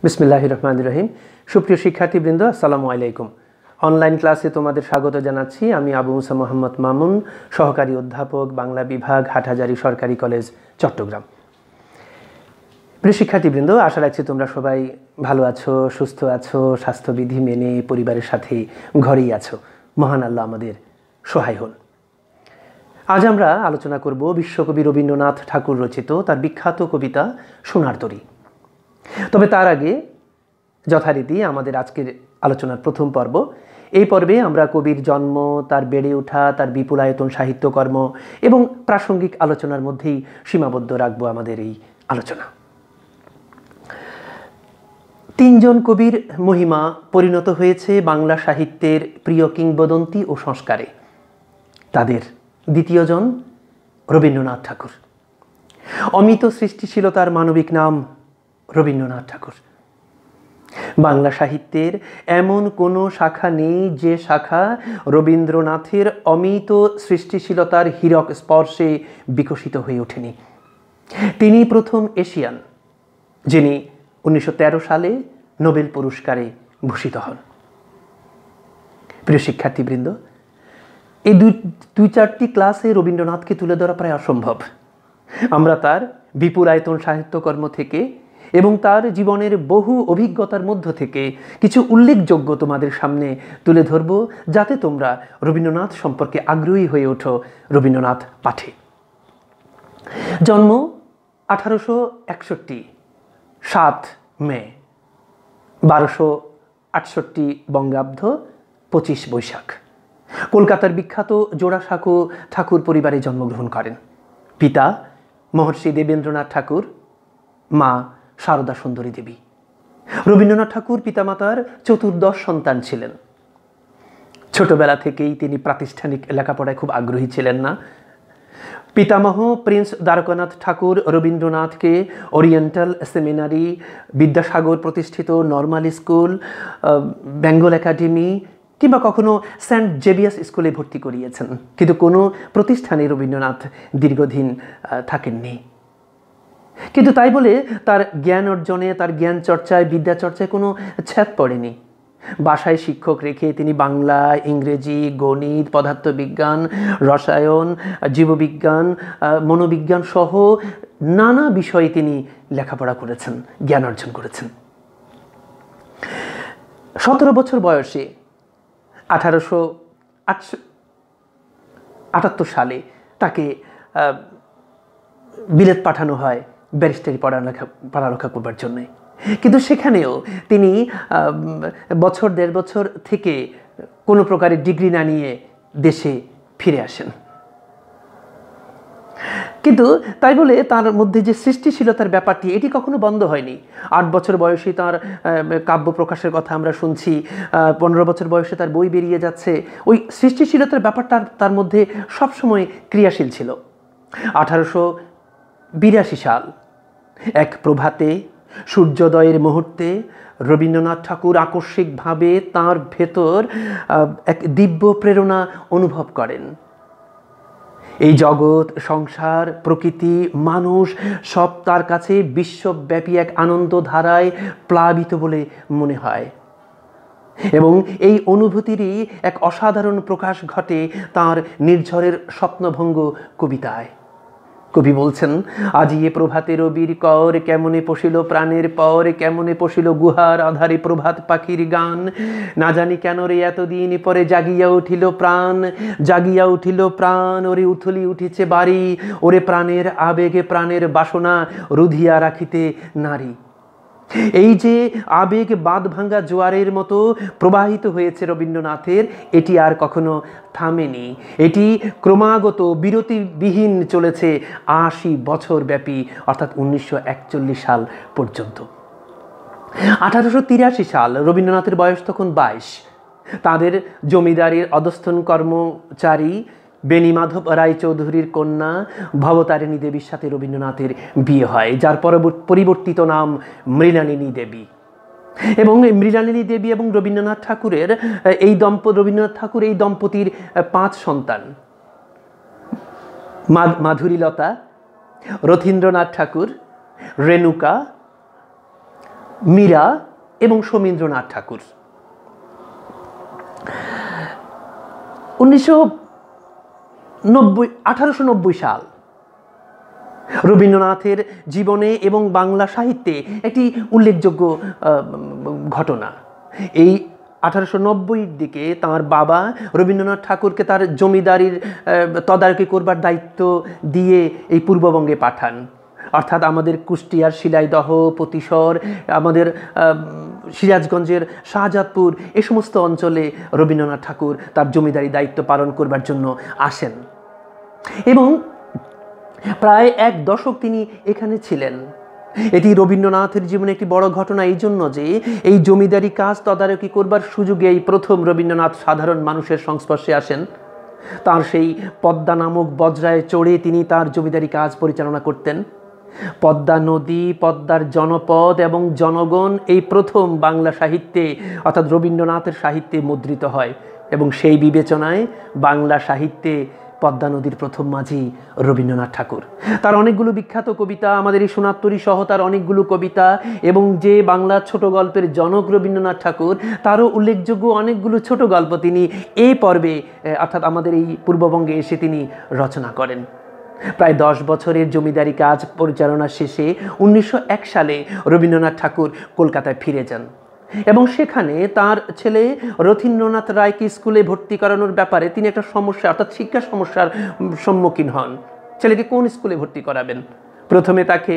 বিসমিল্লাহির রহমানির রহিম। সুপ্রিয় শিক্ষার্থীবৃন্দ, আসসালামু আলাইকুম। অনলাইন ক্লাসে তোমাদের স্বাগত জানাচ্ছি। আমি আবু মুসা মোহাম্মদ মামুন, সহকারী অধ্যাপক, বাংলা বিভাগ, হাটহাজারী সরকারি কলেজ, চট্টগ্রাম। প্রিয় শিক্ষার্থীবৃন্দ, আশা রাখছি তোমরা সবাই ভালো আছো, সুস্থ আছো, স্বাস্থ্যবিধি মেনে পরিবারের সাথে ঘরেই আছো। মহান আল্লাহ আমাদের সহায় হন। আজ আমরা আলোচনা করব বিশ্বকবি রবীন্দ্রনাথ ঠাকুর রচিত তার বিখ্যাত কবিতা সোনার তরী। তবে তার আগে যথারীতি আমাদের আজকের আলোচনার প্রথম পর্ব। এই পর্বে আমরা কবির জন্ম, তার বেড়ে ওঠা, তার বিপুলায়তন সাহিত্যকর্ম এবং প্রাসঙ্গিক আলোচনার মধ্যেই সীমাবদ্ধ রাখবো আমাদের এই আলোচনা। তিনজন কবির মহিমা পরিণত হয়েছে বাংলা সাহিত্যের প্রিয় কিংবদন্তি ও সংস্কারে। তাদের দ্বিতীয়জন রবীন্দ্রনাথ ঠাকুর। অমিত সৃষ্টিশীলতার মানবিক নাম রবীন্দ্রনাথ ঠাকুর। বাংলা সাহিত্যের এমন কোনো শাখা নেই যে শাখা রবীন্দ্রনাথের অমিত সৃষ্টিশীলতার হীরক স্পর্শে বিকশিত হয়ে ওঠেনি। তিনি প্রথম এশিয়ান যিনি 1913 সালে নোবেল পুরস্কারে ভূষিত হন। প্রিয় শিক্ষার্থীবৃন্দ, এই দুই চারটি ক্লাসে রবীন্দ্রনাথকে তুলে ধরা প্রায় অসম্ভব। আমরা তার বিপুল আয়তন সাহিত্যকর্ম থেকে এবং তার জীবনের বহু অভিজ্ঞতার মধ্য থেকে কিছু উল্লেখযোগ্য তোমাদের সামনে তুলে ধরব, যাতে তোমরা রবীন্দ্রনাথ সম্পর্কে আগ্রহী হয়ে ওঠো রবীন্দ্রনাথ পাঠে। জন্ম 1861, 7 মে, 1268 বঙ্গাব্দ, 25 বৈশাখ। কলকাতার বিখ্যাত জোড়াসাঁকো ঠাকুর পরিবারে জন্মগ্রহণ করেন। পিতা মহর্ষি দেবেন্দ্রনাথ ঠাকুর, মা সারদা সুন্দরী দেবী। রবীন্দ্রনাথ ঠাকুর পিতামাতার চতুর্দশ সন্তান ছিলেন। ছোটবেলা থেকেই তিনি প্রাতিষ্ঠানিক লেখাপড়ায় খুব আগ্রহী ছিলেন না। পিতামহ প্রিন্স দ্বারকানাথ ঠাকুর রবীন্দ্রনাথকে ওরিয়েন্টাল সেমিনারি, বিদ্যাসাগর প্রতিষ্ঠিত নর্মাল স্কুল, বেঙ্গল একাডেমি কিংবা কখনো সেন্ট জেভিয়ার্স স্কুলে ভর্তি করিয়েছেন, কিন্তু কোনো প্রতিষ্ঠানে রবীন্দ্রনাথ দীর্ঘদিন থাকেননি। কিন্তু তাই বলে তার জ্ঞান অর্জনে, তার জ্ঞান চর্চায়, বিদ্যা চর্চায় কোনো ছাপ পড়েনি। বাসায় শিক্ষক রেখে তিনি বাংলা, ইংরেজি, গণিত, পদার্থবিজ্ঞান, রসায়ন, জীববিজ্ঞান, মনোবিজ্ঞান সহ নানা বিষয়ে তিনি লেখাপড়া করেছেন, জ্ঞান অর্জন করেছেন। 17 বছর বয়সে 1878 সালে তাকে বিলেত পাঠানো হয় ব্যারিস্টারি পড়ালেখা করবার জন্য। কিন্তু সেখানেও তিনি বছর দেড় বছর থেকে কোনো প্রকারের ডিগ্রি না নিয়ে দেশে ফিরে আসেন। কিন্তু তাই বলে তার মধ্যে যে সৃষ্টিশীলতার ব্যাপারটি, এটি কখনো বন্ধ হয়নি। 8 বছর বয়সে তার কাব্য প্রকাশের কথা আমরা শুনছি, 15 বছর বয়সে তার বই বেরিয়ে যাচ্ছে। ওই সৃষ্টিশীলতার ব্যাপারটা তার মধ্যে সবসময় ক্রিয়াশীল ছিল। 1882 সাল এক প্রভাতে, সূর্যোদয়ের মুহূর্তে রবীন্দ্রনাথ ঠাকুর আকস্মিকভাবে তাঁর ভেতর এক দিব্য প্রেরণা অনুভব করেন। এই জগৎ, সংসার, প্রকৃতি, মানুষ সব তার কাছে বিশ্বব্যাপী এক আনন্দধারায় প্লাবিত বলে মনে হয় এবং এই অনুভূতিরই এক অসাধারণ প্রকাশ ঘটে তাঁর নির্ঝরের স্বপ্নভঙ্গ কবিতায়। কবি বলছেন, আজি এ প্রভাতে রবির কর, কেমনে পশিল প্রাণের পর, কেমনে পশিল গুহার আধারে প্রভাত পাখির গান, না জানি কেন রে এতদিন পরে জাগিয়া উঠিল প্রাণ, জাগিয়া উঠিল প্রাণ, ওরে উথলি উঠিছে বাড়ি, ওরে প্রাণের আবেগে প্রাণের বাসনা রুধিয়া রাখিতে নারী। এই যে আবেগ বাঁধ ভাঙ্গা জোয়ারের মতো প্রবাহিত হয়েছে রবীন্দ্রনাথের, এটি আর কখনো থামেনি। এটি ক্রমাগত বিরতিবিহীন চলেছে 80 বছর ব্যাপী, অর্থাৎ 1941 সাল পর্যন্ত। 1883 সাল, রবীন্দ্রনাথের বয়স তখন 22। তাদের জমিদারির অধস্থন কর্মচারী বেণীমাধব রায়চৌধুরীর কন্যা ভবতারিণী দেবীর সাথে রবীন্দ্রনাথের বিয়ে হয়, যার পরিবর্তিত নাম মৃণালিনী দেবী। এবং মৃণালিনী দেবী এবং রবীন্দ্রনাথ ঠাকুরের রবীন্দ্রনাথ ঠাকুর এই দম্পতির 5 সন্তান: মাধুরীলতা, রথীন্দ্রনাথ ঠাকুর, রেণুকা, মীরা এবং শমীন্দ্রনাথ ঠাকুর। 1890 সাল রবীন্দ্রনাথের জীবনে এবং বাংলা সাহিত্যে একটি উল্লেখযোগ্য ঘটনা। এই 1890-র দিকে তাঁর বাবা রবীন্দ্রনাথ ঠাকুরকে তার জমিদারির তদারকি করবার দায়িত্ব দিয়ে এই পূর্ববঙ্গে পাঠান। অর্থাৎ আমাদের কুষ্টিয়ার শিলাইদহ, পতিশর, আমাদের সিরাজগঞ্জের শাহজাদপুর, এ সমস্ত অঞ্চলে রবীন্দ্রনাথ ঠাকুর তার জমিদারি দায়িত্ব পালন করবার জন্য আসেন এবং প্রায় 1 দশক তিনি এখানে ছিলেন। এটি রবীন্দ্রনাথের জীবনে একটি বড় ঘটনা এই জন্য যে এই জমিদারি কাজ তদারকি করবার সুযোগে এই প্রথম রবীন্দ্রনাথ সাধারণ মানুষের সংস্পর্শে আসেন। তার সেই পদ্মা নামক বজ্রায় চড়ে তিনি তার জমিদারি কাজ পরিচালনা করতেন। পদ্মা নদী, পদ্মার জনপদ এবং জনগণ এই প্রথম বাংলা সাহিত্যে অর্থাৎ রবীন্দ্রনাথের সাহিত্যে মুদ্রিত হয় এবং সেই বিবেচনায় বাংলা সাহিত্যে পদ্মা নদীর প্রথম মাঝি রবীন্দ্রনাথ ঠাকুর। তার অনেকগুলো বিখ্যাত কবিতা, আমাদের এই সোনারতরী সহ তার অনেকগুলো কবিতা, এবং যে বাংলা ছোট গল্পের জনক রবীন্দ্রনাথ ঠাকুর, তারও উল্লেখযোগ্য অনেকগুলো ছোট গল্প তিনি এই পর্বে অর্থাৎ আমাদের এই পূর্ববঙ্গে এসে তিনি রচনা করেন। প্রায় 10 বছরের জমিদারি কাজ পরিচালনা শেষে 1901 সালে রবীন্দ্রনাথ ঠাকুর কলকাতায় ফিরে যান এবং সেখানে তার ছেলে রথীন্দ্রনাথ রায়কে স্কুলে ভর্তি করানোর ব্যাপারে তিনি একটা সমস্যা অর্থাৎ শিক্ষা সমস্যার সম্মুখীন হন। ছেলেকে কোন স্কুলে ভর্তি করাবেন? প্রথমে তাকে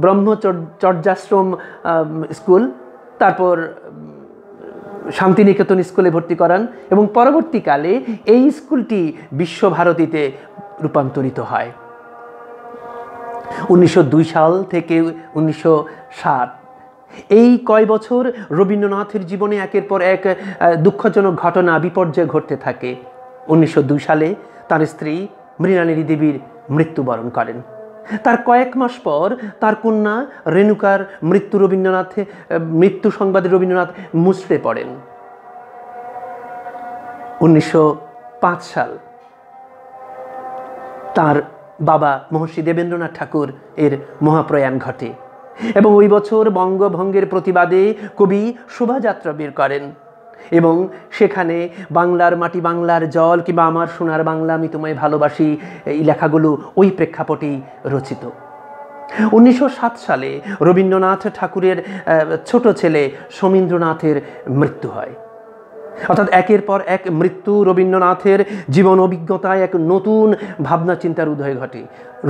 ব্রহ্মচর্যাশ্রম স্কুল, তারপর শান্তিনিকেতন স্কুলে ভর্তি করান এবং পরবর্তীকালে এই স্কুলটি বিশ্বভারতীতে রূপান্তরিত হয়। 1902 সাল থেকে 1907 এই কয় বছর রবীন্দ্রনাথের জীবনে একের পর এক দুঃখজনক ঘটনা, বিপর্যয় ঘটতে থাকে। 1902 সালে তার স্ত্রী মৃণালিনী দেবীর মৃত্যুবরণ করেন। তার কয়েক মাস পর তার কন্যা রেণুকার মৃত্যু সংবাদে রবীন্দ্রনাথ মুচড়ে পড়েন। 1905 সাল তার বাবা মহর্ষি দেবেন্দ্রনাথ ঠাকুর এর মহাপ্রয়াণ ঘটে এবং ওই বছর বঙ্গভঙ্গের প্রতিবাদে কবি শোভাযাত্রা বের করেন এবং সেখানে বাংলার মাটি বাংলার জল কিংবা আমার সোনার বাংলা আমি তোমায় ভালোবাসি এই লেখাগুলো ওই প্রেক্ষাপটেই রচিত। 1907 সালে রবীন্দ্রনাথ ঠাকুরের ছোট ছেলে শমীন্দ্রনাথের মৃত্যু হয়। অর্থাৎ একের পর এক মৃত্যু, রবীন্দ্রনাথের জীবন অভিজ্ঞতায় এক নতুন ভাবনা চিন্তার উদয় ঘটে।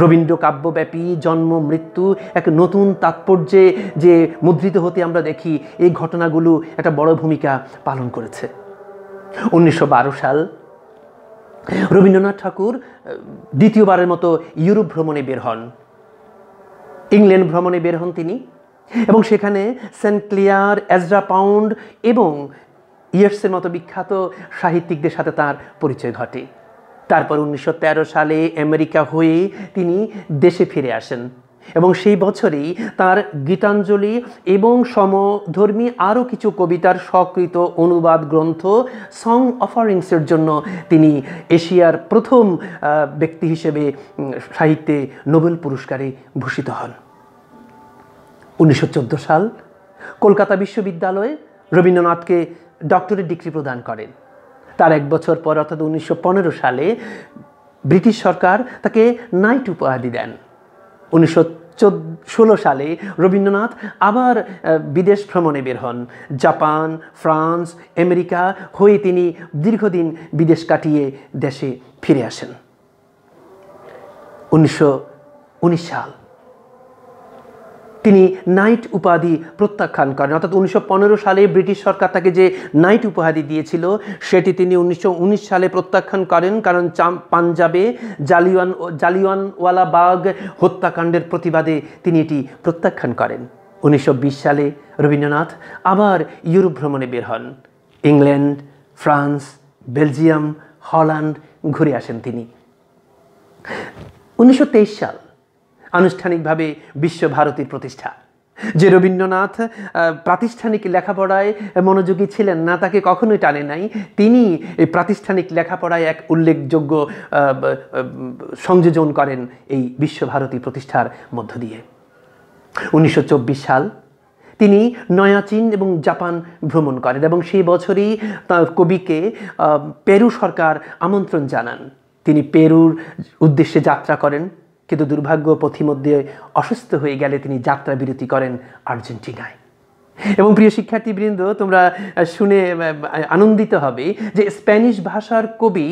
রবীন্দ্র কাব্যব্যাপী জন্ম মৃত্যু এক নতুন তাৎপর্যে যে মুদ্রিত হতে আমরা দেখি, এই ঘটনাগুলো একটা বড় ভূমিকা পালন করেছে। 1912 সাল রবীন্দ্রনাথ ঠাকুর দ্বিতীয়বারের মতো ইউরোপ ভ্রমণে বের হন। ইংল্যান্ড ভ্রমণে বের হন তিনি এবং সেখানে সেন্ট ক্লিয়ার, এজরা পাউন্ড এবং ইয়ার্সের মতো বিখ্যাত সাহিত্যিকদের সাথে তার পরিচয় ঘটে। তারপর 1913 সালে আমেরিকা হয়ে তিনি দেশে ফিরে আসেন এবং সেই বছরই তার গীতাঞ্জলি এবং সমধর্মী আরও কিছু কবিতার স্বকৃত অনুবাদ গ্রন্থ সং অফারিংসের জন্য তিনি এশিয়ার প্রথম ব্যক্তি হিসেবে সাহিত্যে নোবেল পুরস্কারে ভূষিত হন। 1914 সাল কলকাতা বিশ্ববিদ্যালয়ে রবীন্দ্রনাথকে ডক্টরেট ডিগ্রি প্রদান করেন। তার 1 বছর পর অর্থাৎ 1915 সালে ব্রিটিশ সরকার তাকে নাইট উপাধি দেন। 1916 সালে রবীন্দ্রনাথ আবার বিদেশ ভ্রমণে বের হন। জাপান, ফ্রান্স, আমেরিকা হয়ে তিনি দীর্ঘদিন বিদেশ কাটিয়ে দেশে ফিরে আসেন। 1919 সাল তিনি নাইট উপাধি প্রত্যাখ্যান করেন। অর্থাৎ 1915 সালে ব্রিটিশ সরকার তাকে যে নাইট উপাধি দিয়েছিল সেটি তিনি 1919 সালে প্রত্যাখ্যান করেন, কারণ পাঞ্জাবে জালিয়ানওয়ালাবাগ হত্যাকাণ্ডের প্রতিবাদে তিনি এটি প্রত্যাখ্যান করেন। 1920 সালে রবীন্দ্রনাথ আবার ইউরোপ ভ্রমণে বের হন। ইংল্যান্ড, ফ্রান্স, বেলজিয়াম, হল্যান্ড ঘুরে আসেন তিনি। 1923 সাল আনুষ্ঠানিকভাবে বিশ্বভারতীর প্রতিষ্ঠা। যে রবীন্দ্রনাথ প্রাতিষ্ঠানিক লেখাপড়ায় মনোযোগী ছিলেন না, তাকে কখনোই টানে নাই, তিনি এই প্রাতিষ্ঠানিক লেখাপড়ায় এক উল্লেখযোগ্য সংযোজন করেন এই বিশ্বভারতী প্রতিষ্ঠার মধ্য দিয়ে। 1924 সাল তিনি নয়া চীন এবং জাপান ভ্রমণ করেন এবং সেই বছরই তার কবিকে পেরু সরকার আমন্ত্রণ জানান। তিনি পেরুর উদ্দেশ্যে যাত্রা করেন, কিন্তু দুর্ভাগ্য পথিমধ্যে অসুস্থ হয়ে গেলে তিনি যাত্রা বিরতি করেন আর্জেন্টিনায়। এবং প্রিয় শিক্ষার্থীবৃন্দ, তোমরা শুনে আনন্দিত হবে যে স্প্যানিশ ভাষার কবি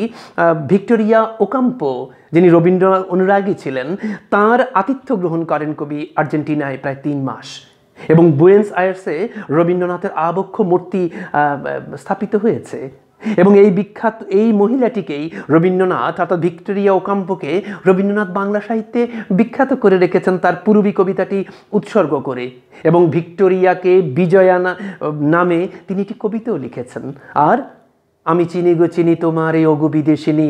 ভিক্টোরিয়া ওকাম্পো, যিনি রবীন্দ্রনাথ অনুরাগী ছিলেন, তার আতিথ্য গ্রহণ করেন কবি আর্জেন্টিনায় প্রায় 3 মাস। এবং বুয়েন্স আয়ার্সে রবীন্দ্রনাথের আবক্ষ মূর্তি স্থাপিত হয়েছে। এবং এই মহিলাটিকেই রবীন্দ্রনাথ, অর্থাৎ ভিক্টোরিয়া ওকাম্পোকে রবীন্দ্রনাথ বাংলা সাহিত্যে বিখ্যাত করে রেখেছেন তার পূর্বী কবিতাটি উৎসর্গ করে। এবং ভিক্টোরিয়াকে বিজয়া নামে তিনি একটি কবিতাও লিখেছেন। আর আমি চিনি গো চিনি তোমার এই অগু বিদেশিনী,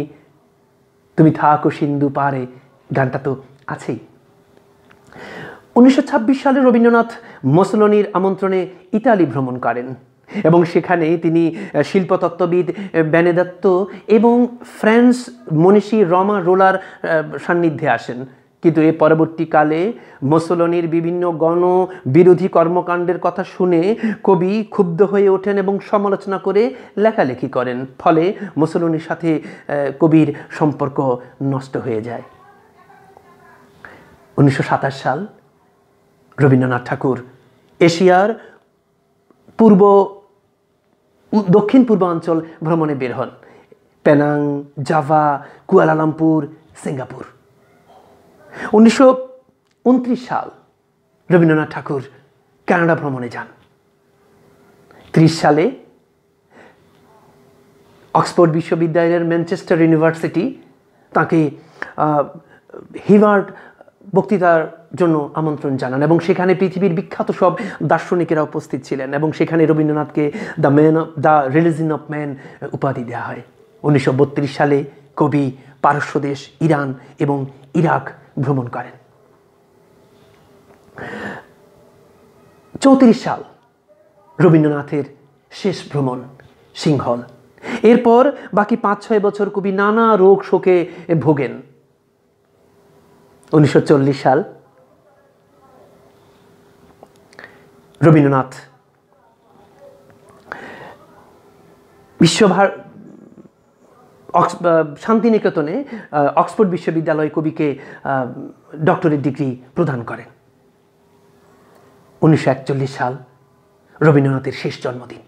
তুমি থাকো সিন্ধু পারে, গানটা তো আছেই। 1926 সালে রবীন্দ্রনাথ মুসোলিনির আমন্ত্রণে ইতালি ভ্রমণ করেন এবং সেখানে তিনি শিল্পতত্ত্ববিদ বেনেদত্তো এবং ফ্রেঞ্চ মনীষী রমা রোলার সান্নিধ্যে আসেন। কিন্তু এ পরবর্তীকালে মুসোলিনির বিভিন্ন গণবিরোধী কর্মকাণ্ডের কথা শুনে কবি ক্ষুব্ধ হয়ে ওঠেন এবং সমালোচনা করে লেখালেখি করেন। ফলে মুসোলিনির সাথে কবির সম্পর্ক নষ্ট হয়ে যায়। 1927 সাল রবীন্দ্রনাথ ঠাকুর এশিয়ার দক্ষিণ পূর্বাঞ্চল ভ্রমণে বের হন। Penang, Java, Kuala Lumpur, Singapore. 1929 সাল রবীন্দ্রনাথ ঠাকুর কানাডা ভ্রমণে যান। 30 সালে অক্সফোর্ড বিশ্ববিদ্যালয়ের ম্যানচেস্টার ইউনিভার্সিটি তাকে হিভার্ড বক্তৃতার জন্য আমন্ত্রণ জানান এবং সেখানে পৃথিবীর বিখ্যাত সব দার্শনিকেরা উপস্থিত ছিলেন এবং সেখানে রবীন্দ্রনাথকে দ্য রিলিজন অফ ম্যান উপাধি দেওয়া হয়। 1932 সালে কবি পারস্য দেশ ইরান এবং ইরাক ভ্রমণ করেন। 34 সাল রবীন্দ্রনাথের শেষ ভ্রমণ সিংহল। এরপর বাকি 5-6 বছর কবি নানা রোগ শোকে ভোগেন। 1940 সাল রবীন্দ্রনাথ শান্তিনিকেতনে অক্সফোর্ড বিশ্ববিদ্যালয় কবিকে ডক্টরেট ডিগ্রি প্রদান করেন। 1941 সাল রবীন্দ্রনাথের শেষ জন্মদিন।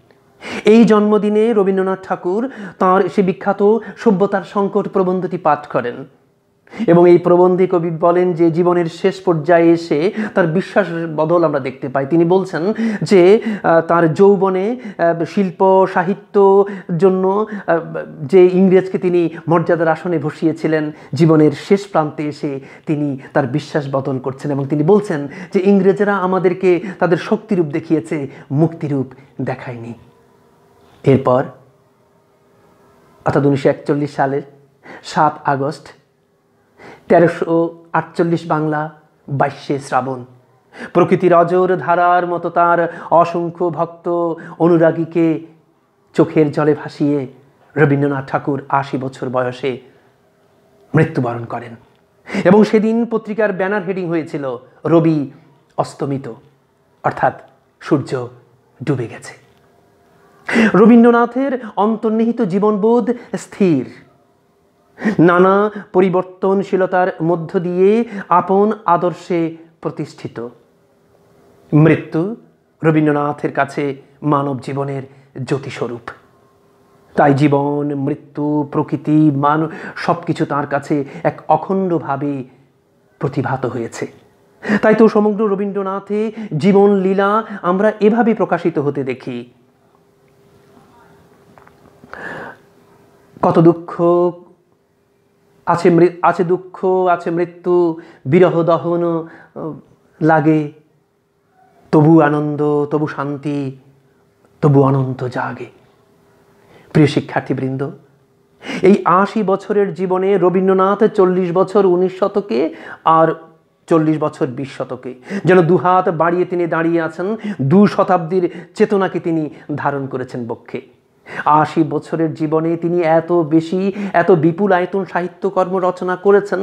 এই জন্মদিনে রবীন্দ্রনাথ ঠাকুর তাঁর সে বিখ্যাত সভ্যতার সংকট প্রবন্ধটি পাঠ করেন এবং এই প্রবন্ধে কবি বলেন যে জীবনের শেষ পর্যায়ে এসে তার বিশ্বাসের বদল আমরা দেখতে পাই। তিনি বলছেন যে তার যৌবনে শিল্প সাহিত্য জন্য যে ইংরেজকে তিনি মর্যাদার আসনে বসিয়েছিলেন, জীবনের শেষ প্রান্তে এসে তিনি তার বিশ্বাস বদল করছেন এবং তিনি বলছেন যে ইংরেজরা আমাদেরকে তাদের শক্তিরূপ দেখিয়েছে, মুক্তিরূপ দেখায়নি। এরপর অর্থাৎ 1941 সালের 7 আগস্ট 1348 বাংলা 22 শ্রাবণ প্রকৃতির অজর ধারার মতো তার অসংখ্য ভক্ত অনুরাগীকে চোখের জলে ভাসিয়ে রবীন্দ্রনাথ ঠাকুর 80 বছর বয়সে মৃত্যুবরণ করেন এবং সেদিন পত্রিকার ব্যানার হেডিং হয়েছিল রবি অস্তমিত, অর্থাৎ সূর্য ডুবে গেছে। রবীন্দ্রনাথের অন্তর্নিহিত জীবনবোধ স্থির, নানা পরিবর্তনশীলতার মধ্য দিয়ে আপন আদর্শে প্রতিষ্ঠিত। মৃত্যু রবীন্দ্রনাথের কাছে মানব জীবনের জ্যোতিস্বরূপ। তাই জীবন, মৃত্যু, প্রকৃতি, সবকিছু তার কাছে এক অখণ্ডভাবে প্রতিভাত হয়েছে। তাই তো সমগ্র রবীন্দ্রনাথে জীবন লীলা আমরা এভাবে প্রকাশিত হতে দেখি। কত দুঃখ আছে দুঃখ আছে মৃত্যু, বিরহ দহন লাগে, তবু আনন্দ, তবু শান্তি, তবু অনন্ত জাগে। প্রিয় শিক্ষার্থীবৃন্দ, এই 80 বছরের জীবনে রবীন্দ্রনাথ 40 বছর 19 শতকে আর 40 বছর 20 শতকে যেন দুহাত বাড়িয়ে তিনি দাঁড়িয়ে আছেন। 2 শতাব্দীর চেতনাকে তিনি ধারণ করেছেন বক্ষে। ৮০ বছরের জীবনে তিনি এত বিপুল আয়তন সাহিত্যকর্ম রচনা করেছেন,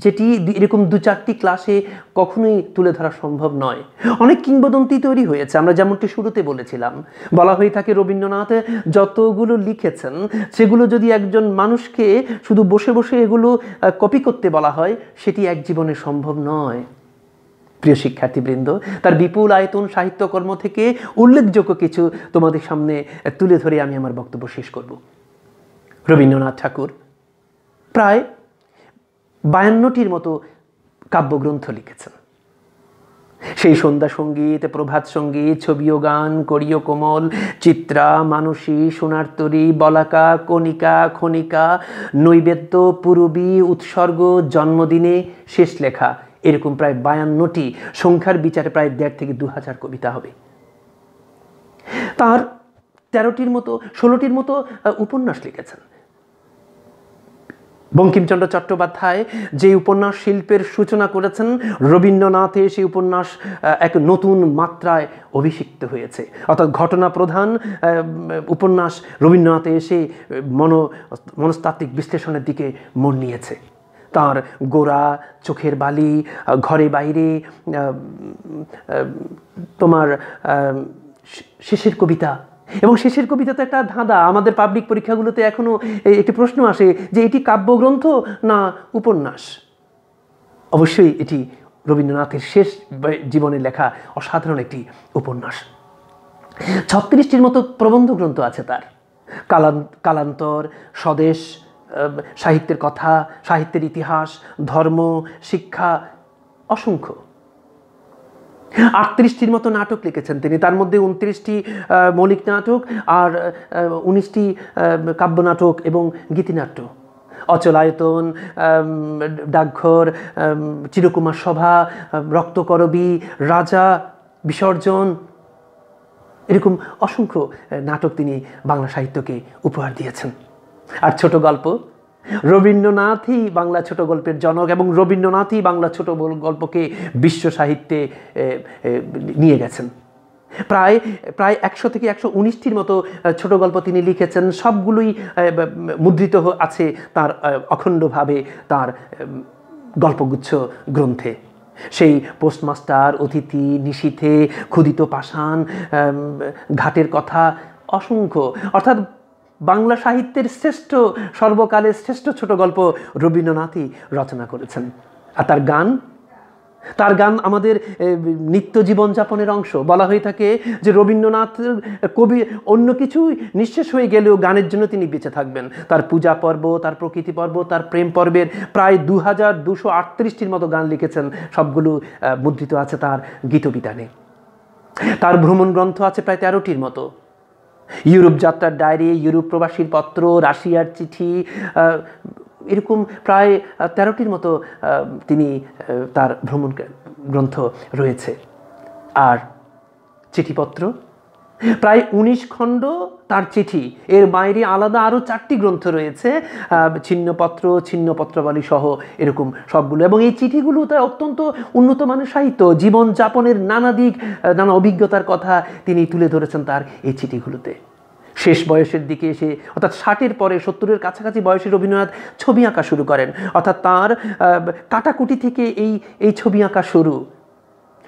যেটি এরকম ২-৪টি ক্লাসে কখনোই তুলে ধরা সম্ভব নয়। অনেক কিংবদন্তি তৈরি হয়েছে। আমরা যেমনটি শুরুতে বলেছিলাম, বলা হয়ে থাকে রবীন্দ্রনাথ যতগুলো লিখেছেন সেগুলো যদি একজন মানুষকে শুধু বসে বসে এগুলো কপি করতে বলা হয়, সেটি এক জীবনে সম্ভব নয়। প্রিয় শিক্ষার্থীবৃন্দ, তার বিপুল আয়তন সাহিত্যকর্ম থেকে উল্লেখযোগ্য কিছু তোমাদের সামনে তুলে ধরে আমি আমার বক্তব্য শেষ করব। রবীন্দ্রনাথ ঠাকুর প্রায় ৫২টির মতো কাব্যগ্রন্থ লিখেছেন। সেই সন্ধ্যা সঙ্গীত, প্রভাত সঙ্গীত, ছবি ও গান, করি ও কোমল, চিত্রা, মানসী, সোনার তরী, বলাকা, কণিকা, খনিকা, নৈবেদ্য, পূরবী, উৎসর্গ, জন্মদিনে, শেষ লেখা, এরকম প্রায় ৫২টি, সংখ্যার বিচারে প্রায় ১,৫০০ থেকে ২,০০০ কবিতা হবে। তার ১৬টির মতো উপন্যাস লিখেছেন। বঙ্কিমচন্দ্র চট্টোপাধ্যায় যে উপন্যাস শিল্পের সূচনা করেছেন, রবীন্দ্রনাথে সেই উপন্যাস এক নতুন মাত্রায় অভিষিক্ত হয়েছে। অর্থাৎ ঘটনা প্রধান উপন্যাস রবীন্দ্রনাথে এসে মনস্তাত্ত্বিক বিশ্লেষণের দিকে মন নিয়েছে। তার গোরা, চোখের বালি, ঘরে বাইরে, তোমার শেষের কবিতা, এবং শেষের কবিতা তো একটা ধাঁধা। আমাদের পাবলিক পরীক্ষাগুলোতে এখনো একটি প্রশ্ন আসে যে এটি কাব্যগ্রন্থ না উপন্যাস। অবশ্যই এটি রবীন্দ্রনাথের শেষ জীবনে লেখা অসাধারণ একটি উপন্যাস। ৩৬টির মতো প্রবন্ধ গ্রন্থ আছে তার। কালান্তর, স্বদেশ, সাহিত্যের কথা, সাহিত্যের ইতিহাস, ধর্ম, শিক্ষা, অসংখ্য। ৩৮টির মতো নাটক লিখেছেন তিনি। তার মধ্যে ২৯টি মৌলিক নাটক আর ১৯টি কাব্যনাটক এবং গীতিনাট্য। অচলায়তন, ডাকঘর, চিরকুমার সভা, রক্তকরবী, রাজা, বিসর্জন, এরকম অসংখ্য নাটক তিনি বাংলা সাহিত্যকে উপহার দিয়েছেন। আর ছোট গল্প, রবীন্দ্রনাথই বাংলা ছোট গল্পের জনক, এবং রবীন্দ্রনাথই বাংলা ছোট গল্পকে বিশ্ব সাহিত্যে নিয়ে গেছেন। প্রায় ১০০ থেকে ১১৯টির মতো ছোট গল্প তিনি লিখেছেন। সবগুলোই মুদ্রিত আছে তার অখণ্ডভাবে তার গল্পগুচ্ছ গ্রন্থে। সেই পোস্টমাস্টার, অতিথি, নিশীথে, ক্ষুদিত পাষাণ, ঘাটের কথা, অসংখ্য। অর্থাৎ বাংলা সাহিত্যের সর্বকালের শ্রেষ্ঠ ছোট গল্প রবীন্দ্রনাথই রচনা করেছেন। আর তার গান আমাদের নিত্য জীবনযাপনের অংশ। বলা হয়ে থাকে যে রবীন্দ্রনাথ কবি অন্য কিছুই নিঃশেষ হয়ে গেলেও গানের জন্য তিনি বেঁচে থাকবেন। তার পূজা পর্ব, তার প্রকৃতি পর্ব, তার প্রেম পর্বের প্রায় ২,২৩৮টির মতো গান লিখেছেন। সবগুলো মুদ্রিত আছে তার গীতবিতানে। তার ভ্রমণ গ্রন্থ আছে প্রায় ১৩টির মতো। ইউরোপ যাত্রার ডায়েরি, ইউরোপ প্রবাসীর পত্র, রাশিয়ার চিঠি, এরকম প্রায় ১৩টির মতো তিনি তার ভ্রমণ গ্রন্থ রয়েছে। আর চিঠিপত্র প্রায় ১৯ খণ্ড তার চিঠি। এর বাইরে আলাদা আরও 4টি গ্রন্থ রয়েছে, ছিন্নপত্র, ছিন্নপত্রাবলী সহ, এরকম সবগুলো। এবং এই চিঠিগুলো তার অত্যন্ত উন্নত মানের সাহিত্য। জীবনযাপনের নানা দিক, নানা অভিজ্ঞতার কথা তিনি তুলে ধরেছেন তার এই চিঠিগুলোতে। শেষ বয়সের দিকে এসে, অর্থাৎ 60-এর পরে, 70-এর কাছাকাছি বয়সে রবীন্দ্রনাথ ছবি আঁকা শুরু করেন। অর্থাৎ তার কাটাকুটি থেকে এই ছবি আঁকা শুরু।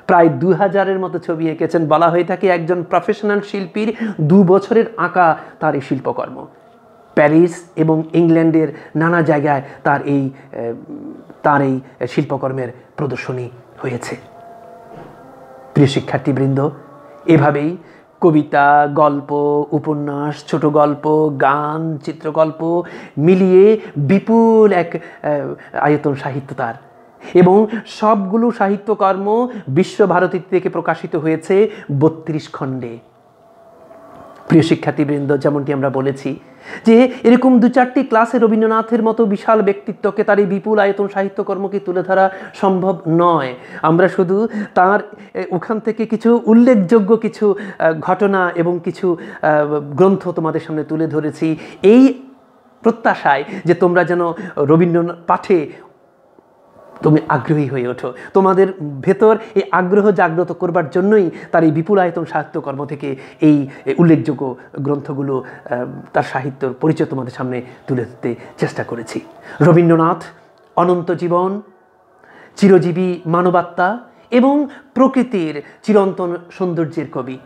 প্রায় ২,০০০-এর মতো ছবি এঁকেছেন। বলা হয়ে থাকে একজন প্রফেশনাল শিল্পীর ২ বছরের আঁকা তার এই শিল্পকর্ম। প্যারিস এবং ইংল্যান্ডের নানা জায়গায় তার এই শিল্পকর্মের প্রদর্শনী হয়েছে। প্রিয় শিক্ষার্থীবৃন্দ, এভাবেই কবিতা, গল্প, উপন্যাস, ছোট গল্প, গান, চিত্রকল্প মিলিয়ে বিপুল এক আয়তন সাহিত্য তার। এবং সবগুলো সাহিত্যকর্ম বিশ্বভারতী থেকে প্রকাশিত হয়েছে ৩২ খণ্ডে। প্রিয় শিক্ষার্থীবৃন্দ, যেমনটি আমরা বলেছি যে এরকম ২-৪টি ক্লাসে রবীন্দ্রনাথের মতো বিশাল ব্যক্তিত্বকে, তার এই বিপুল আয়তন সাহিত্যকর্মকে তুলে ধরা সম্ভব নয়। আমরা শুধু তার ওখান থেকে কিছু উল্লেখযোগ্য কিছু ঘটনা এবং কিছু গ্রন্থ তোমাদের সামনে তুলে ধরেছি, এই প্রত্যাশায় যে তোমরা যেন রবীন্দ্রনাথ পাঠে তুমি আগ্রহী হয়ে ওঠো। তোমাদের ভেতর এই আগ্রহ জাগ্রত করবার জন্যই তার এই বিপুল আয়তন সাহিত্যকর্ম থেকে এই উল্লেখযোগ্য গ্রন্থগুলো তার সাহিত্যর পরিচয় তোমাদের সামনে তুলে ধরতে চেষ্টা করেছি। রবীন্দ্রনাথ অনন্ত জীবন, চিরজীবী মানবাত্মা এবং প্রকৃতির চিরন্তন সৌন্দর্যের কবি।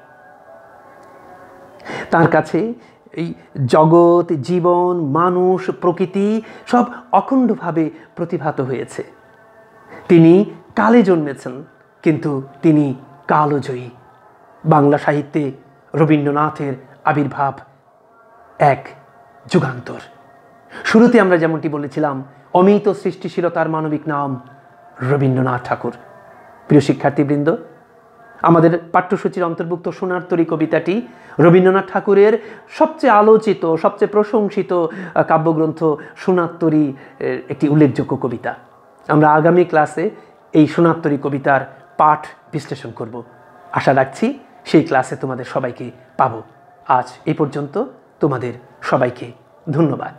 তার কাছে এই জগৎ, জীবন, মানুষ, প্রকৃতি সব অখণ্ডভাবে প্রতিভাত হয়েছে। তিনি কালে জন্মেছেন, কিন্তু তিনি কালজয়ী। বাংলা সাহিত্যে রবীন্দ্রনাথের আবির্ভাব এক যুগান্তর। শুরুতে আমরা যেমনটি বলেছিলাম, অমিত সৃষ্টিশীলতার মানবিক নাম রবীন্দ্রনাথ ঠাকুর। প্রিয় শিক্ষার্থীবৃন্দ, আমাদের পাঠ্যসূচির অন্তর্ভুক্ত সোনার তরী কবিতাটি রবীন্দ্রনাথ ঠাকুরের সবচেয়ে আলোচিত, সবচেয়ে প্রশংসিত কাব্যগ্রন্থ সোনার তরী একটি উল্লেখযোগ্য কবিতা। আমরা আগামী ক্লাসে এই সোনার তরী কবিতার পাঠ বিশ্লেষণ করব। আশা রাখছি সেই ক্লাসে তোমাদের সবাইকে পাবো। আজ এই পর্যন্ত, তোমাদের সবাইকে ধন্যবাদ।